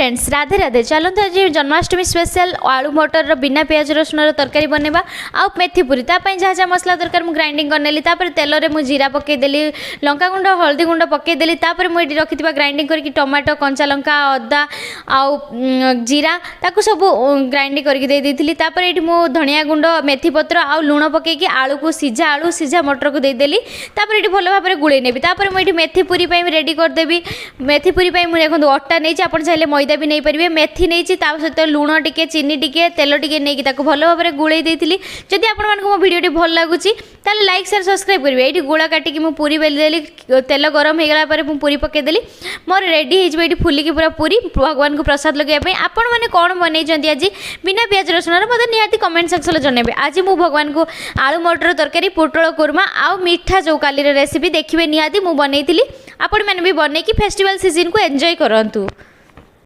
Friends Radhe Radhe चलते आज Janmashtami special आलू मटर बिना प्याज रसुण तरकारी बनवा आउ मेथी पूरी जहाँ जहाँ मसला दरकार मुझे ग्राइंडिंग करनेली तेल में मुझे जीरा पकईदेली लंका गुंड हल्दी गुंड पकईदेली मुझे रखी ग्राइंडिंग करके टमाटो कंचा लंका अदा आउ जीरा ताकू सब ग्राइंडिंग करके देती मु धनिया गुंड मेथी पत्र आउ लुण पकईकि आलू को सीझा मटर को देदेली ये भल भाव में गुड़े नेबी मुझे मेथी पूरी रेडी करदेवी मेथी पूरी मुझे देखो अटा नहीं आप चाहिए मैदा भी नहीं पारे मेथी नहीं सहित लुण टिके चीनी टिके तेल टिके नहीं भल भाव में गुड़े देती जदि आपण मो भिडियो भल लगुच ताले लाइक शेयर सब्सक्राइब करेंगे ये गोला काटिकी मुझे पूरी बेलदेली तेल गरम हो गला मुझे पूरी पकईदेली मोर रेडी हो फुलिकी पूरा पूरी भगवान को प्रसाद लगे आपण मैंने कौन बन आज बिना प्याज रसुण मतलब निहाती कमेंट सेक्शन जनइबे आज मु भगवान को आलू मटर तरकारी पोटल कुरमा आउ मीठा जो काली रेसिपी देखिए निहाती मु बनई आपण मैंने भी बनई फेस्टिवल सीजन को एंजॉय करंतु।